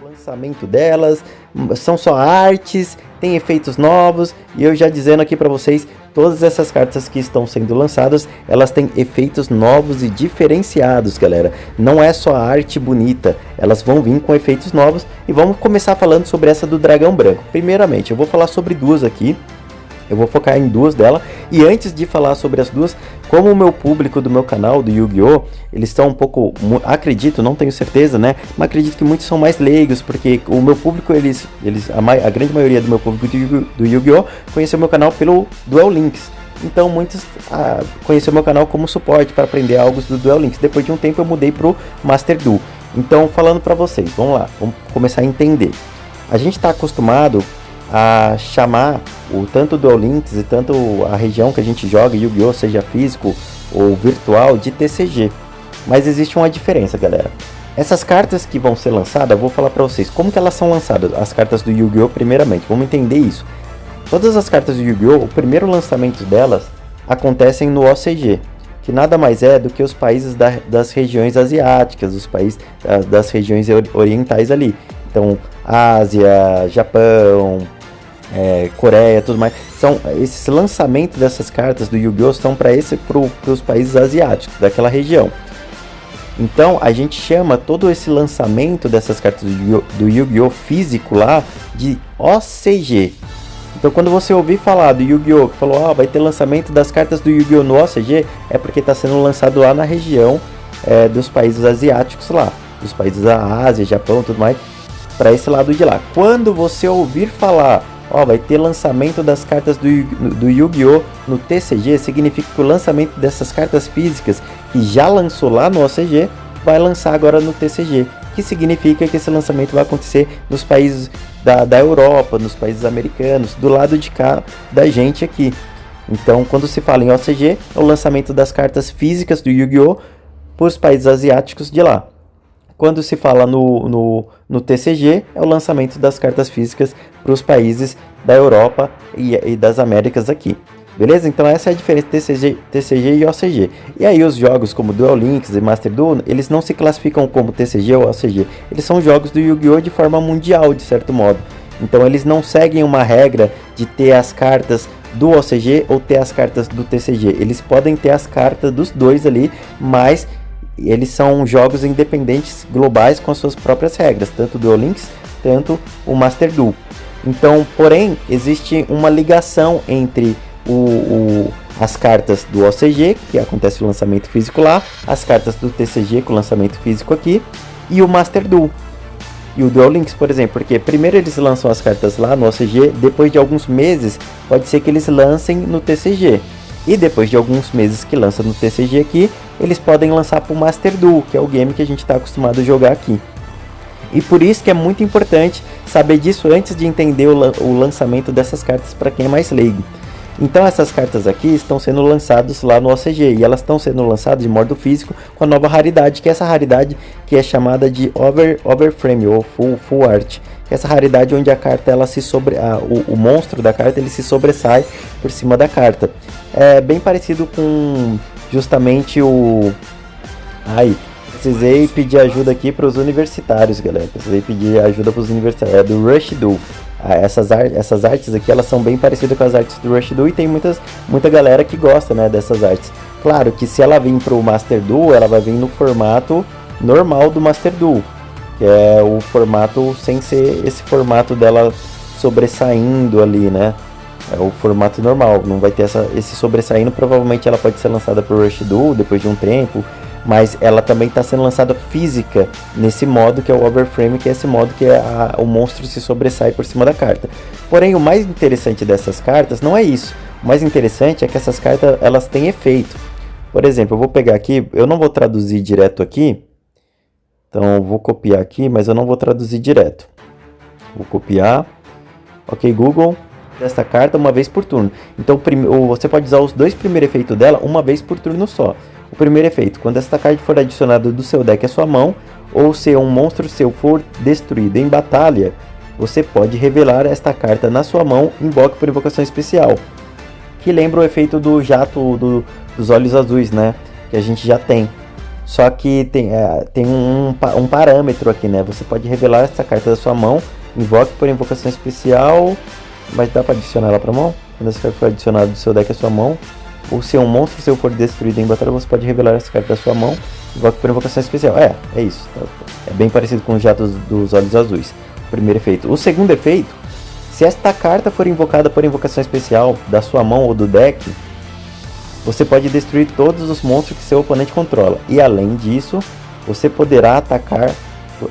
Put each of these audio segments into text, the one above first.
o lançamento delas, são só artes, tem efeitos novos, e eu já dizendo aqui para vocês, todas essas cartas que estão sendo lançadas, elas têm efeitos novos e diferenciados, galera. Não é só a arte bonita, elas vão vir com efeitos novos, e vamos começar falando sobre essa do dragão branco. Primeiramente, eu vou falar sobre duas aqui. Eu vou focar em duas dela. E antes de falar sobre as duas, como o meu público do meu canal, do Yu-Gi-Oh!, eles estão um pouco, acredito, não tenho certeza, né? Mas acredito que muitos são mais leigos, porque o meu público, a grande maioria do meu público do Yu-Gi-Oh! Conheceu meu canal pelo Duel Links. Então muitos conheceram meu canal como suporte para aprender algo do Duel Links. Depois de um tempo eu mudei pro Master Duel. Então falando para vocês, vamos lá, vamos começar a entender. A gente está acostumado a chamar tanto o Duel Links e tanto a região que a gente joga Yu-Gi-Oh!, seja físico ou virtual, de TCG. Mas existe uma diferença, galera. Essas cartas que vão ser lançadas, eu vou falar para vocês como que elas são lançadas. As cartas do Yu-Gi-Oh! Primeiramente, vamos entender isso. Todas as cartas do Yu-Gi-Oh!, o primeiro lançamento delas acontecem no OCG, que nada mais é do que os países das regiões asiáticas, os países das regiões orientais ali. Então, Ásia, Japão, Coreia, tudo mais. São esses lançamentos dessas cartas do Yu-Gi-Oh! São para os países asiáticos daquela região. Então a gente chama todo esse lançamento dessas cartas do Yu-Gi-Oh! Físico lá de OCG. Então quando você ouvir falar do Yu-Gi-Oh! Que falou, vai ter lançamento das cartas do Yu-Gi-Oh! No OCG, é porque está sendo lançado lá na região dos países asiáticos lá, dos países da Ásia, Japão, tudo mais, para esse lado de lá. Quando você ouvir falar, vai ter lançamento das cartas do Yu-Gi-Oh! No TCG, significa que o lançamento dessas cartas físicas que já lançou lá no OCG, vai lançar agora no TCG, que significa que esse lançamento vai acontecer nos países da Europa, nos países americanos, do lado de cá da gente aqui. Então, quando se fala em OCG, é o lançamento das cartas físicas do Yu-Gi-Oh! Para os países asiáticos de lá. Quando se fala no TCG, é o lançamento das cartas físicas para os países da Europa e das Américas aqui. Beleza? Então essa é a diferença de TCG e OCG. E aí os jogos como Duel Links e Master Duel, eles não se classificam como TCG ou OCG. Eles são jogos do Yu-Gi-Oh! De forma mundial, de certo modo. Então eles não seguem uma regra de ter as cartas do OCG ou ter as cartas do TCG. Eles podem ter as cartas dos dois ali, mas eles são jogos independentes globais com as suas próprias regras, tanto o Duel Links, tanto o Master Duel. Então, porém, existe uma ligação entre as cartas do OCG, que acontece o lançamento físico lá, as cartas do TCG com o lançamento físico aqui, e o Master Duel. E o Duel Links, por exemplo, porque primeiro eles lançam as cartas lá no OCG, depois de alguns meses, pode ser que eles lancem no TCG. E depois de alguns meses que lança no TCG aqui, eles podem lançar para o Master Duel, que é o game que a gente está acostumado a jogar aqui. E por isso que é muito importante saber disso antes de entender o lançamento dessas cartas para quem é mais leigo. Então essas cartas aqui estão sendo lançadas lá no OCG e elas estão sendo lançadas de modo físico com a nova raridade, que é essa raridade que é chamada de Overframe ou Full Art. Que é essa raridade onde a carta ela o monstro da carta ele se sobressai por cima da carta. É bem parecido com justamente precisei pedir ajuda aqui para os universitários, galera. Precisei pedir ajuda para os universitários. É do Rush Duel. Essas artes aqui, elas são bem parecidas com as artes do Rush Duel e tem muita galera que gosta, né, dessas artes. Claro que se ela vir para o Master Duel, ela vai vir no formato normal do Master Duel, que é o formato sem ser esse formato dela sobressaindo ali, né? É o formato normal, não vai ter esse sobressaindo. Provavelmente ela pode ser lançada para o Rush Duel depois de um tempo, mas ela também está sendo lançada física nesse modo que é o Overframe, que é esse modo que o monstro se sobressai por cima da carta. Porém, o mais interessante dessas cartas não é isso. O mais interessante é que essas cartas elas têm efeito. Por exemplo, eu vou pegar aqui, eu não vou traduzir direto aqui, então eu vou copiar aqui, mas eu não vou traduzir direto. Vou copiar, ok, Google, desta carta uma vez por turno. Então você pode usar os dois primeiros efeitos dela uma vez por turno só. O primeiro efeito, quando esta carta for adicionada do seu deck à sua mão, ou se um monstro seu for destruído em batalha, você pode revelar esta carta na sua mão, invoque por invocação especial. Que lembra o efeito do jato dos olhos azuis, né? Que a gente já tem. Só que tem um parâmetro aqui, né? Você pode revelar essa carta da sua mão, invoque por invocação especial, mas dá para adicionar ela para mão? Quando essa carta for adicionada do seu deck à sua mão, ou se um monstro seu for destruído em batalha, você pode revelar essa carta da sua mão, invoque por invocação especial. É isso. Tá? É bem parecido com o Jato dos Olhos Azuis. O primeiro efeito. O segundo efeito, se esta carta for invocada por invocação especial da sua mão ou do deck, você pode destruir todos os monstros que seu oponente controla. E além disso, você poderá atacar.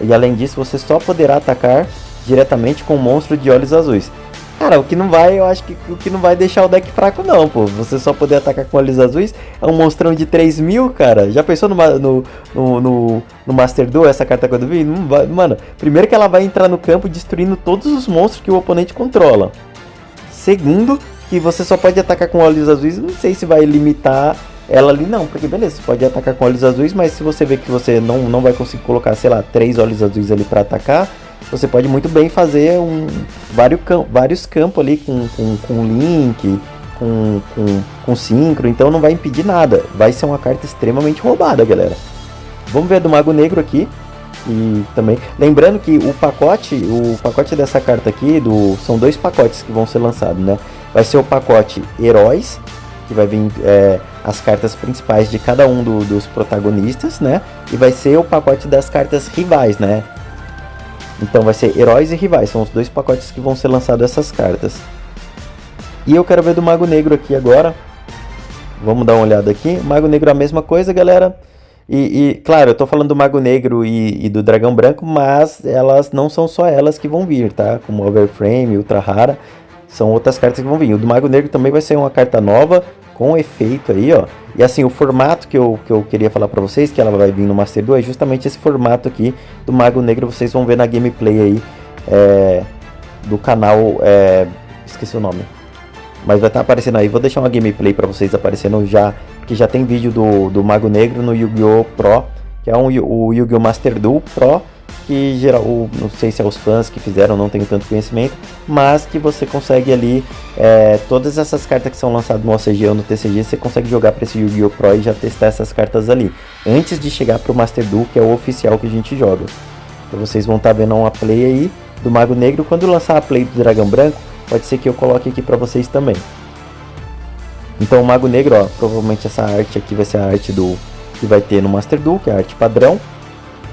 E além disso, você só poderá atacar diretamente com o monstro de olhos azuis. Cara, eu acho que o que não vai deixar o deck fraco não, pô. Você só poder atacar com olhos azuis é um monstrão de 3.000, cara. Já pensou no Master Duel essa carta quando vir? Não vai, mano, primeiro que ela vai entrar no campo destruindo todos os monstros que o oponente controla. Segundo, que você só pode atacar com olhos azuis. Não sei se vai limitar ela ali não, porque beleza, você pode atacar com olhos azuis, mas se você vê que você não vai conseguir colocar, sei lá, 3 olhos azuis ali pra atacar, você pode muito bem fazer vários campos ali com link, com sincro, então não vai impedir nada. Vai ser uma carta extremamente roubada, galera. Vamos ver a do Mago Negro aqui. E também, lembrando que o pacote dessa carta aqui, são 2 pacotes que vão ser lançados, né? Vai ser o pacote Heróis, que vai vir as cartas principais de cada um dos protagonistas, né? E vai ser o pacote das cartas rivais, né? Então vai ser Heróis e Rivais, são os 2 pacotes que vão ser lançados essas cartas. E eu quero ver do Mago Negro aqui agora. Vamos dar uma olhada aqui. Mago Negro é a mesma coisa, galera. E claro, eu tô falando do Mago Negro e do Dragão Branco, mas elas não são só elas que vão vir, tá? Como Overframe, Ultra Rara, são outras cartas que vão vir. O do Mago Negro também vai ser uma carta nova, com efeito aí, ó. E assim, o formato que eu queria falar pra vocês, que ela vai vir no Master Duel, é justamente esse formato aqui do Mago Negro. Vocês vão ver na gameplay aí do canal, esqueci o nome, mas vai estar aparecendo aí. Vou deixar uma gameplay pra vocês aparecendo já, porque já tem vídeo do Mago Negro no Yu-Gi-Oh! Pro, que é o Yu-Gi-Oh! Master Duel Pro, que geral, não sei se é os fãs que fizeram, não tenho tanto conhecimento, mas que você consegue ali, todas essas cartas que são lançadas no OCG ou no TCG, você consegue jogar para esse Yu-Gi-Oh! Pro e já testar essas cartas ali, antes de chegar para o Master Duel, que é o oficial que a gente joga. Então vocês vão estar vendo uma play aí do Mago Negro. Quando lançar a play do Dragão Branco, pode ser que eu coloque aqui para vocês também. Então o Mago Negro, ó, provavelmente essa arte aqui vai ser a arte que vai ter no Master Duel, que é a arte padrão,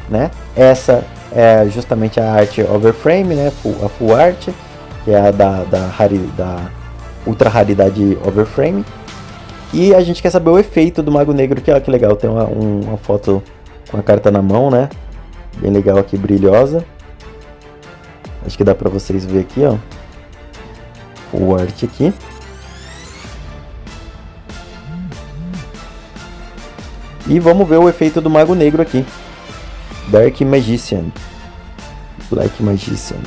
né? Essa é justamente a arte Overframe, né? A Full Art, que é a da Ultra Raridade Overframe. E a gente quer saber o efeito do Mago Negro, que olha que legal, tem uma foto com a carta na mão, né? Bem legal aqui, brilhosa. Acho que dá pra vocês ver aqui, ó. Full Art aqui. E vamos ver o efeito do Mago Negro aqui. Dark Magician, Black Magician.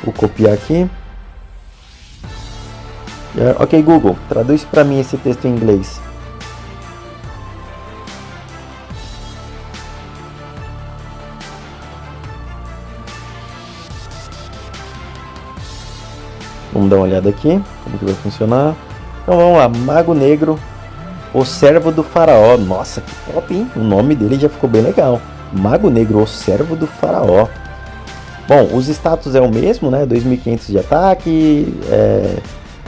Vou copiar aqui. Ok, Google, traduz para mim esse texto em inglês. Vamos dar uma olhada aqui, como que vai funcionar. Então vamos lá, Mago Negro, o Servo do Faraó. Nossa, que top, hein? O nome dele já ficou bem legal. Mago Negro, o Servo do Faraó. Bom, os status é o mesmo, né? 2.500 de ataque,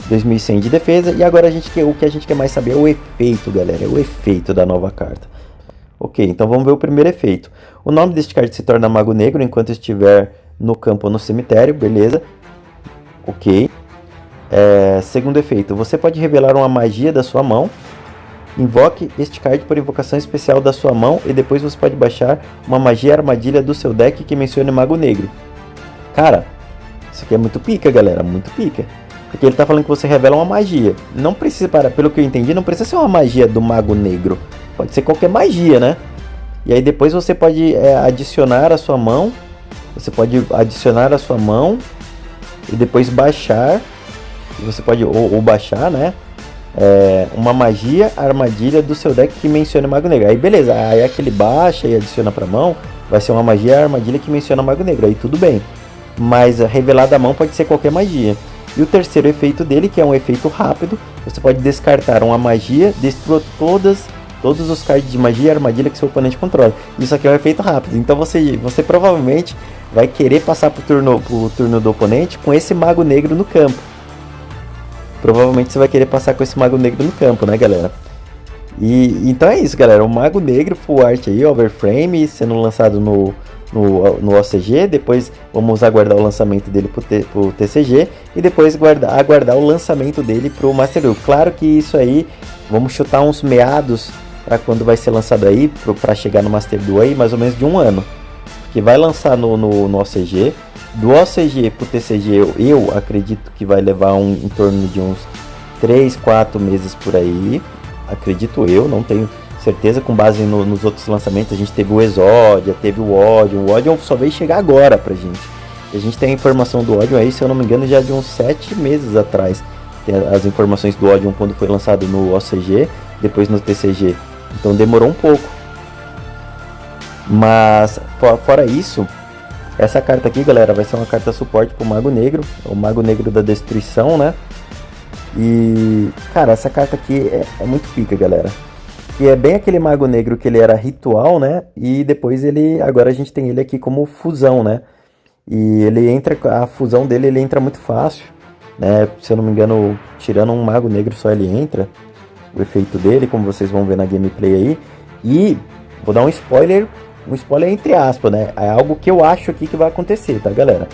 2.100 de defesa. E agora o que a gente quer mais saber é o efeito, galera. É o efeito da nova carta. Ok, então vamos ver o primeiro efeito. O nome deste card se torna Mago Negro enquanto estiver no campo ou no cemitério, beleza. Ok. Segundo efeito, você pode revelar uma magia da sua mão. Invoque este card por invocação especial da sua mão e depois você pode baixar uma magia armadilha do seu deck que mencione Mago Negro. Cara, isso aqui é muito pica, galera, muito pica. Porque ele tá falando que você revela uma magia. Não precisa, pelo que eu entendi, não precisa ser uma magia do Mago Negro. Pode ser qualquer magia, né? E aí depois você pode adicionar a sua mão. Você pode adicionar a sua mão e depois baixar. Você pode ou baixar, né? Uma magia armadilha do seu deck que menciona Mago Negro. Aí beleza, aí aquele baixa e adiciona pra mão, vai ser uma magia armadilha que menciona Mago Negro, aí tudo bem. Mas revelar da mão pode ser qualquer magia. E o terceiro efeito dele, que é um efeito rápido, você pode descartar uma magia, destrua todas todos os cards de magia e armadilha que seu oponente controla. Isso aqui é um efeito rápido, então você provavelmente vai querer passar pro turno do oponente com esse Mago Negro no campo. Provavelmente você vai querer passar com esse Mago Negro no campo, né, galera? E então é isso, galera. O Mago Negro Full Art aí, Overframe, sendo lançado no OCG. Depois vamos aguardar o lançamento dele pro TCG. E depois aguardar o lançamento dele pro Master Duel. Claro que isso aí, vamos chutar uns meados para quando vai ser lançado aí, para chegar no Master Duel aí, mais ou menos de um ano. Que vai lançar no OCG. Do OCG pro TCG, eu acredito que vai levar em torno de uns 3, 4 meses por aí. Acredito eu, não tenho certeza, com base nos outros lançamentos. A gente teve o Exodia, teve o Odion só veio chegar agora pra gente. E a gente tem a informação do Odion aí, se eu não me engano, já de uns 7 meses atrás. Tem as informações do Odion quando foi lançado no OCG, depois no TCG. Então demorou um pouco. Mas, fora isso, essa carta aqui, galera, vai ser uma carta suporte pro Mago Negro, o Mago Negro da Destruição, né? E, cara, essa carta aqui é muito pica, galera. E é bem aquele Mago Negro que ele era ritual, né? E depois agora a gente tem ele aqui como fusão, né? E ele entra, a fusão dele, ele entra muito fácil, né? Se eu não me engano, tirando um Mago Negro só ele entra. O efeito dele, como vocês vão ver na gameplay aí. E vou dar um spoiler entre aspas, né? É algo que eu acho aqui que vai acontecer, tá, galera?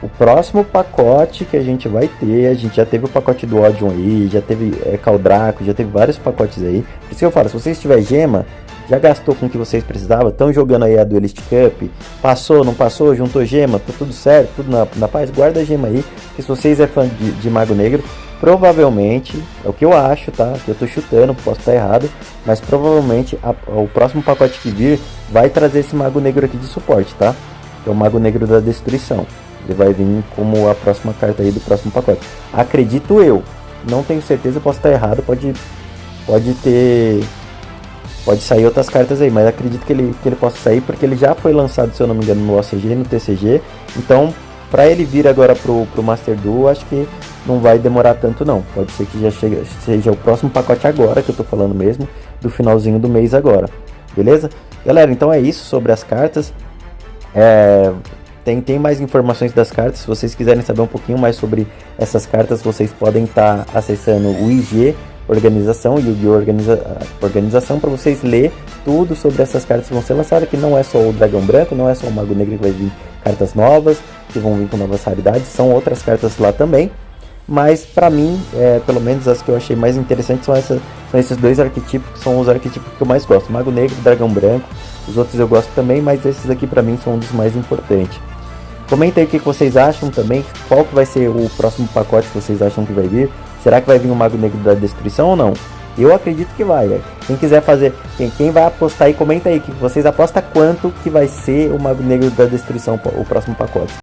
O próximo pacote que a gente vai ter, a gente já teve o pacote do Odion aí, já teve Caldraco, já teve vários pacotes aí. Por isso que eu falo, se vocês tiver gema, já gastou com o que vocês precisavam, estão jogando aí a Duelist Cup, passou, não passou, juntou gema, tá tudo certo, tudo na paz, guarda a gema aí, porque se vocês é fã de Mago Negro, provavelmente, é o que eu acho, tá? Que eu tô chutando, posso estar errado, mas provavelmente o próximo pacote que vir vai trazer esse Mago Negro aqui de suporte, tá? Que é o Mago Negro da Destruição. Ele vai vir como a próxima carta aí do próximo pacote. Acredito eu. Não tenho certeza, posso estar errado. Pode sair outras cartas aí. Mas acredito que ele possa sair. Porque ele já foi lançado, se eu não me engano, no OCG e no TCG. Então, para ele vir agora pro Master Duel, acho que não vai demorar tanto não. Pode ser que já seja o próximo pacote agora, que eu tô falando mesmo. Do finalzinho do mês agora. Beleza? Galera, então é isso sobre as cartas. Tem mais informações das cartas. Se vocês quiserem saber um pouquinho mais sobre essas cartas, vocês podem estar acessando o IG Organização e o Organização para vocês ler tudo sobre essas cartas que vão ser lançadas, que não é só o Dragão Branco, não é só o Mago Negro que vai vir cartas novas, que vão vir com novas raridades, são outras cartas lá também. Mas pra mim, pelo menos as que eu achei mais interessantes são esses dois arquetipos, que são os arquetipos que eu mais gosto. Mago Negro e Dragão Branco. Os outros eu gosto também, mas esses aqui pra mim são um dos mais importantes. Comenta aí o que vocês acham também, qual que vai ser o próximo pacote que vocês acham que vai vir. Será que vai vir o Mago Negro da Destruição ou não? Eu acredito que vai. Quem quiser fazer, quem vai apostar aí, comenta aí que vocês apostam quanto que vai ser o Mago Negro da Destruição, o próximo pacote.